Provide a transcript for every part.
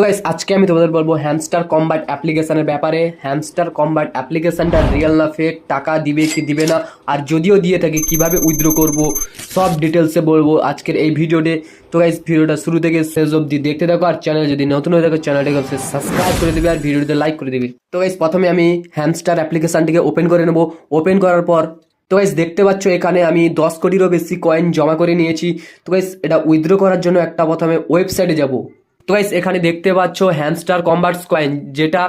Guys আজকে আমি তোমাদের বলবো হ্যামস্টার কম্বাট অ্যাপ্লিকেশনের ব্যাপারে। হ্যামস্টার কম্বাট অ্যাপ্লিকেশনটা রিয়েল না ফেক, টাকা দিবে কি দিবে না, আর যদিও দিয়ে থাকে কিভাবে উইথড্র করব, সব ডিটেলসে বলবো আজকের এই ভিডিওতে। তো গাইস ভিডিওটা শুরু থেকে শেষ অবধি দেখতে থাকো, আর চ্যানেল যদি নতুন হয়ে থাকো চ্যানেলটাকে সাবস্ক্রাইব করে দেবে আর ভিডিওতে লাইক করে দেবে। তো গাইস প্রথমে আমি হ্যামস্টার অ্যাপ্লিকেশনটিকে ওপেন করে নেব। ওপেন করার পর তো গাইস দেখতে পাচ্ছ এখানে আমি 10 কোটিরও বেশি কয়েন জমা করে নিয়েছি। তো গাইস এটা উইথড্র করার জন্য একটা প্রথমে ওয়েবসাইটে যাব। তো গাইস এখানে দেখতে পাচ্ছ হ্যামস্টার কম্বাটস কয়েন, যেটা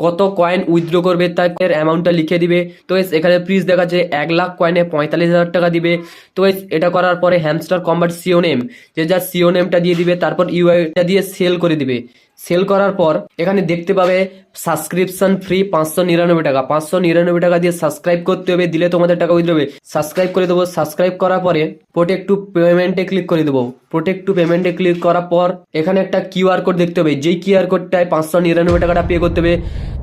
কত কয়েন উইথড্র করবে তার অ্যামাউন্টটা লিখে দিবে। তো গাইস এখানে প্রিজ দেখাচ্ছে 1 লাখ কয়েনে 45,000 টাকা দিবে। তো গাইস এটা করার পরে হ্যামস্টার কম্বাট সিও নেম, যে যার সিও নেমটা দিয়ে দিবে, তারপর ইউআইটা দিয়ে সেল করে দিবে। সেল করার পর এখানে দেখতে পাবে সাবস্ক্রিপশন ফ্রি 599 টাকা। 599 টাকা দিয়ে সাবস্ক্রাইব করতে হবে, দিলে তোমাদের টাকা উইথড্র হবে। সাবস্ক্রাইব করে দেবো। সাবস্ক্রাইব করার পরে প্রোটেক্ট টু পেমেন্টে ক্লিক করে দেবো। প্রোটেক্ট টু পেমেন্টে ক্লিক করার পর এখানে একটা কিউআর কোড দেখতে হবে, যেই কিউআর কোডটায় 599 টাকাটা পে করতে হবে।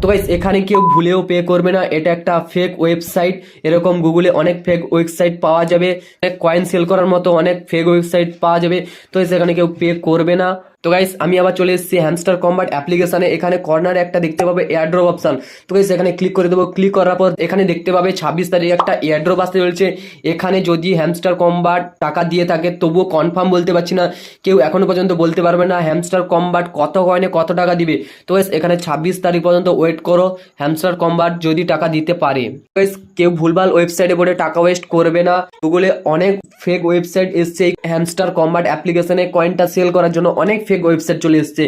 তো গাইস এখানে কেউ ভুলেও পে করবে না, এটা একটা ফেক ওয়েবসাইট। এরকম গুগলে অনেক ফেক ওয়েবসাইট পাওয়া যাবে, অনেক কয়েন সেল করার মতো অনেক ফেক ওয়েবসাইট পাওয়া যাবে। তো সেখানে কেউ পে করবে না। তো গাইস আমি আবার চলে এসেছি হ্যামস্টার কম্বাট অ্যাপ্লিকেশনে। এখানে কর্নারে একটা দেখতে পাবে এয়ারড্রপ অপশন। তো গাইস এখানে ক্লিক করে দেবো। ক্লিক করার পর এখানে দেখতে পাবে 26 তারিখে একটা এয়ারড্রপ আসতে চলছে। এখানে যদি হ্যামস্টার কম্বাট টাকা দিয়ে থাকে, তবুও কনফার্ম বলতে পারছি না, কেউ এখনো পর্যন্ত বলতে পারবে না হ্যামস্টার কম্বাট কত কয়েনে কত টাকা দিবে। তো গাইস এখানে 26 তারিখ পর্যন্ত ওয়েট করো, হ্যামস্টার কম্বাট যদি টাকা দিতে পারে। গাইস কেউ ভুলভাল ওয়েবসাইটে পড়ে টাকা ওয়েস্ট করবে না। গুগলে অনেক ফেক ওয়েবসাইট এসছে হ্যামস্টার কম্বাট অ্যাপ্লিকেশনে কয়েনটা সেল করার জন্য, অনেক ফেক ওয়েবসাইট চলে এসছে।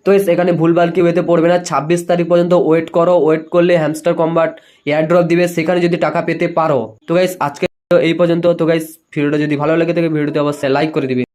তো এখানে ভুলভাল কেউ এতে পড়বে না। 26 তারিখ পর্যন্ত ওয়েট করো। ওয়েট করলে হ্যামস্টার কম্বাট এয়ারড্রপ দিবে, সেখানে যদি টাকা পেতে পারো। তো গাইস আজকে এই পর্যন্ত। তো গাইস ভিডিওটা যদি ভালো লাগে থাকে ভিডিওতে অবশ্যই লাইক করে দিবে।